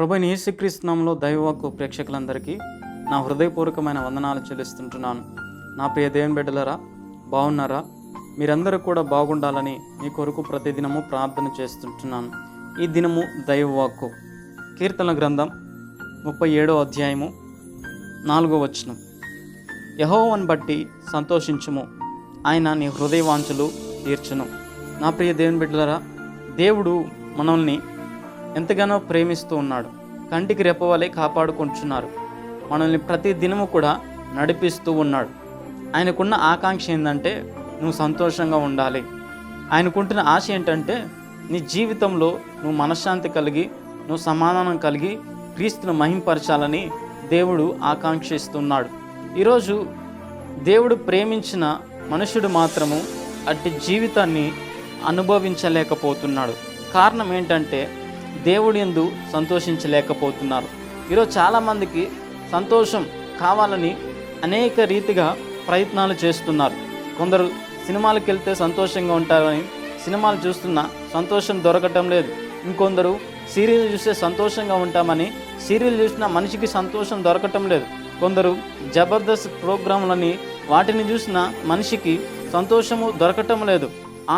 ప్రభువైన యేసుక్రీస్తు నామములో దైవవాక్కు ప్రేక్షకులందరికీ నా హృదయపూర్వకమైన వందనాలు చెల్లిస్తుంటున్నాను. నా ప్రియ దేవుని బిడ్డలారా, బాగున్నారా? మీరందరూ కూడా బాగుండాలని మీ కొరకు ప్రతిదినము ప్రార్థన చేస్తుంటున్నాను. ఈ దినము దైవవాక్కు కీర్తన గ్రంథం 37వ అధ్యాయము 4వ వచనం. యెహోవాను బట్టి సంతోషించుము, ఆయన నీ హృదయవాంఛలు తీర్చును. నా ప్రియ దేవుని బిడ్డలారా, దేవుడు మనల్ని ఎంతగానో ప్రేమిస్తూ ఉన్నాడు. కంటికి రెప్పవలే కాపాడుకుంటున్నారు. మనల్ని ప్రతి దినము కూడా నడిపిస్తూ ఉన్నాడు. ఆయనకున్న ఆకాంక్ష ఏంటంటే నువ్వు సంతోషంగా ఉండాలి. ఆయనకుంటున్న ఆశ ఏంటంటే నీ జీవితంలో నువ్వు మనశ్శాంతి కలిగి, నువ్వు సమాధానం కలిగి క్రీస్తును మహింపరచాలని దేవుడు ఆకాంక్షిస్తున్నాడు. ఈరోజు దేవుడు ప్రేమించిన మనుషుడు మాత్రము అట్టి జీవితాన్ని అనుభవించలేకపోతున్నాడు. కారణం ఏంటంటే దేవుడి యందు సంతోషించలేకపోతున్నారు. ఈరోజు చాలామందికి సంతోషం కావాలని అనేక రీతిగా ప్రయత్నాలు చేస్తున్నారు. కొందరు సినిమాలకు వెళ్తే సంతోషంగా ఉంటారని సినిమాలు చూస్తున్నా సంతోషం దొరకటం లేదు. ఇంకొందరు సీరియల్ చూస్తే సంతోషంగా ఉంటామని సీరియల్ చూసినా మనిషికి సంతోషం దొరకటం లేదు. కొందరు జబర్దస్త్ ప్రోగ్రాంలని వాటిని చూసినా మనిషికి సంతోషము దొరకటం లేదు.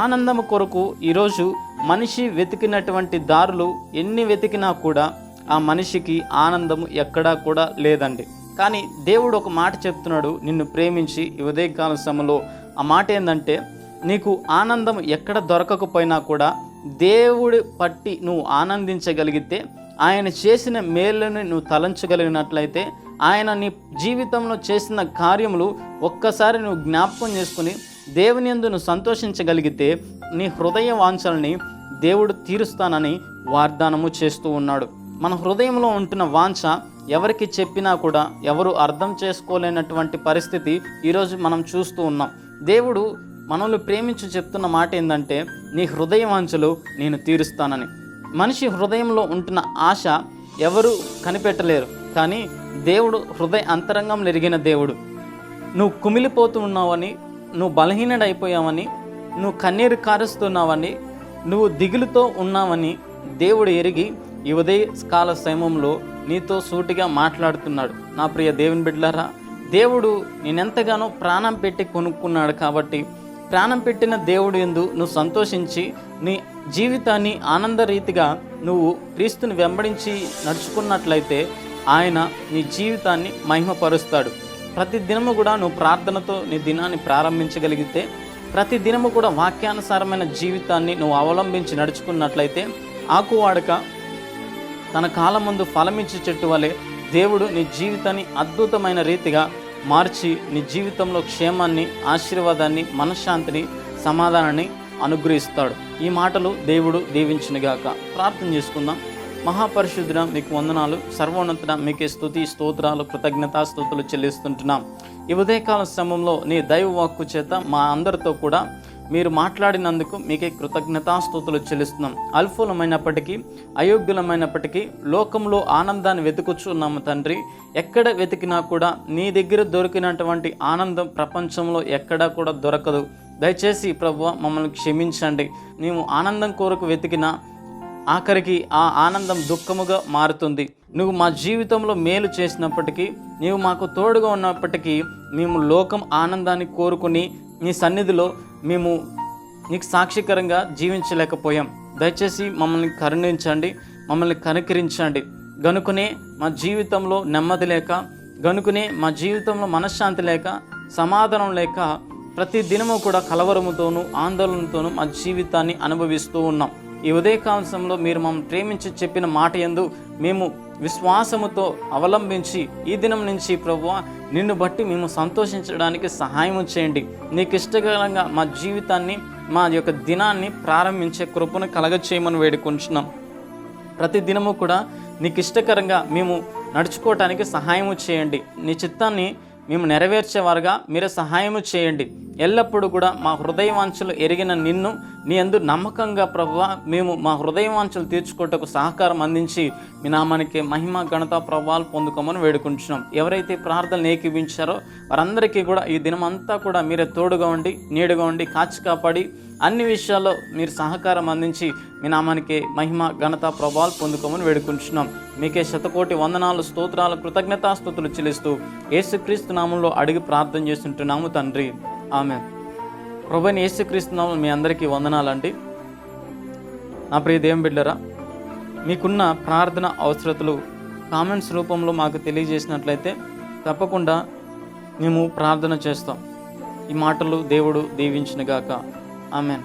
ఆనందము కొరకు ఈరోజు మనిషి వెతికినటువంటి దారులు ఎన్ని వెతికినా కూడా ఆ మనిషికి ఆనందము ఎక్కడా కూడా లేదండి. కానీ దేవుడు ఒక మాట చెప్తున్నాడు నిన్ను ప్రేమించి ఈ ఉదయకాల సమయంలో. ఆ మాట ఏంటంటే నీకు ఆనందం ఎక్కడ దొరకకపోయినా కూడా దేవుడి పట్టి నువ్వు ఆనందించగలిగితే, ఆయన చేసిన మేలుని నువ్వు తలంచగలిగినట్లయితే, ఆయన నీ జీవితంలో చేసిన కార్యములు ఒక్కసారి నువ్వు జ్ఞాపకం చేసుకుని దేవుని యందు నువ్వు సంతోషించగలిగితే నీ హృదయ వాంఛల్ని దేవుడు తీరుస్తానని వాగ్దానము చేస్తూ ఉన్నాడు. మన హృదయంలో ఉంటున్న వాంఛ ఎవరికి చెప్పినా కూడా ఎవరు అర్థం చేసుకోలేనటువంటి పరిస్థితి ఈరోజు మనం చూస్తూ ఉన్నాం. దేవుడు మనల్ని ప్రేమించి చెప్తున్న మాట ఏంటంటే నీ హృదయ వాంఛలు నేను తీరుస్తానని. మనిషి హృదయంలో ఉంటున్న ఆశ ఎవరు కనిపెట్టలేరు. కానీ దేవుడు హృదయ అంతరంగంలో ఎరిగిన దేవుడు. నువ్వు కుమిలిపోతూ ఉన్నావని, నువ్వు బలహీనుడైపోయావని, నువ్వు కన్నీరు కారుస్తున్నావని, నువ్వు దిగులుతో ఉన్నావని దేవుడు ఎరిగి ఈ ఉదయకాల సమయంలో నీతో సూటిగా మాట్లాడుతున్నాడు. నా ప్రియ దేవుని బిడ్డలారా, దేవుడు నేనెంతగానో ప్రాణం పెట్టి కొనుక్కున్నాడు. కాబట్టి ప్రాణం పెట్టిన దేవుడు యందు నువ్వు సంతోషించి నీ జీవితాన్ని ఆనందరీతిగా నువ్వు క్రీస్తుని వెంబడించి నడుచుకున్నట్లయితే ఆయన నీ జీవితాన్ని మహిమపరుస్తాడు. ప్రతి దినము కూడా నువ్వు ప్రార్థనతో నీ దినాన్ని ప్రారంభించగలిగితే, ప్రతి దినము కూడా వాక్యానుసారమైన జీవితాన్ని నువ్వు అవలంబించి నడుచుకున్నట్లయితే ఆకువాడక తన కాలం ముందు ఫలమిచ్చి చెట్టు వలె దేవుడు నీ జీవితాన్ని అద్భుతమైన రీతిగా మార్చి నీ జీవితంలో క్షేమాన్ని, ఆశీర్వాదాన్ని, మనశ్శాంతిని, సమాధానాన్ని అనుగ్రహిస్తాడు. ఈ మాటలు దేవుడు దీవించునుగాక. ప్రార్థన చేసుకుందాం. మహాపరిశుద్ధుడ మీకు వందనాలు, సర్వోన్నతుడ మీకే స్తుతి స్తోత్రాలు కృతజ్ఞతాస్తుతులు చెల్లిస్తుంటున్నాం. ఈ ఉదయకాల సమయంలో నీ దైవ వాక్కు చేత మా అందరితో కూడా మీరు మాట్లాడినందుకు మీకే కృతజ్ఞతాస్తుతులు చెల్లిస్తున్నాం. అల్ఫులమైనప్పటికీ, అయోగ్యులమైనప్పటికీ లోకంలో ఆనందాన్ని వెతుకుచున్నాము తండ్రి. ఎక్కడ వెతికినా కూడా నీ దగ్గర దొరికినటువంటి ఆనందం ప్రపంచంలో ఎక్కడా కూడా దొరకదు. దయచేసి ప్రభువా మమ్మల్ని క్షమించండి. మేము ఆనందం కొరకు వెతికినా ఆఖరికి ఆ ఆనందం దుఃఖముగా మారుతుంది. నువ్వు మా జీవితంలో మేలు చేసినప్పటికీ, నీవు మాకు తోడుగా ఉన్నప్పటికీ మేము లోకం ఆనందాన్ని కోరుకుని నీ సన్నిధిలో మేము నీకు సాక్షికరంగా జీవించలేకపోయాం. దయచేసి మమ్మల్ని కరుణించండి, మమ్మల్ని కనికరించండి. గనుకనే మా జీవితంలో నెమ్మది లేక, గనుకనే మా జీవితంలో మనశ్శాంతి లేక, సమాధానం లేక ప్రతి దినము కూడా కలవరముతోనూ ఆందోళనతోనూ మా జీవితాన్ని అనుభవిస్తూ ఉన్నాం. ఈ ఉదయకాలంలో మీరు మమ్మల్ని ప్రేమించి చెప్పిన మాట యందు మేము విశ్వాసముతో అవలంబించి ఈ దినం నుంచి ప్రభువా నిన్ను బట్టి మేము సంతోషించడానికి సహాయం చేయండి. నీకు ఇష్టకరంగా మా జీవితాన్ని, మా యొక్క దినాన్ని ప్రారంభించే కృపను కలగచేయమని వేడుకుంటున్నాం. ప్రతి దినము కూడా నీకు ఇష్టకరంగా మేము నడుచుకోవటానికి సహాయము చేయండి. నీ చిత్తాన్ని మేము నెరవేర్చేవారుగా మీరే సహాయము చేయండి. ఎల్లప్పుడూ కూడా మా హృదయవాంఛలు ఎరిగిన నిన్ను నీ యందు నమ్మకంగా ప్రభువా మేము మా హృదయవాంఛలు తీర్చుకోవటకు సహకారం అందించి మీ నామానికి మహిమ ఘనత ప్రభావాలు పొందుకోమని వేడుకుంటున్నాం. ఎవరైతే ప్రార్థనలు ఏకీవించారో వారందరికీ కూడా ఈ దినమంతా కూడా మీరే తోడుగా ఉండి నీడుగా ఉండి కాచి కాపాడి అన్ని విషయాల్లో మీరు సహకారం అందించి మీ నామానికి మహిమ ఘనత ప్రభావాలు పొందుకోమని వేడుకుంటున్నాం. మీకే శతకోటి వందనాలు స్తోత్రాలు కృతజ్ఞతాస్తుతులు చెల్లిస్తూ యేసుక్రీస్తు నామంలో అడిగి ప్రార్థన చేస్తుంటున్నాము తండ్రి, ఆమేన్. ప్రభువైన యేసుక్రీస్తు నామములో మీ అందరికీ వందనాలండి. నా ప్రియ దేవుని బిడ్డలారా, మీకున్న ప్రార్థన అవసరతలు కామెంట్స్ రూపంలో మాకు తెలియజేసినట్లయితే తప్పకుండా మేము ప్రార్థన చేస్తాం. ఈ మాటలు దేవుడు దీవించునుగాక. ఆమేన్.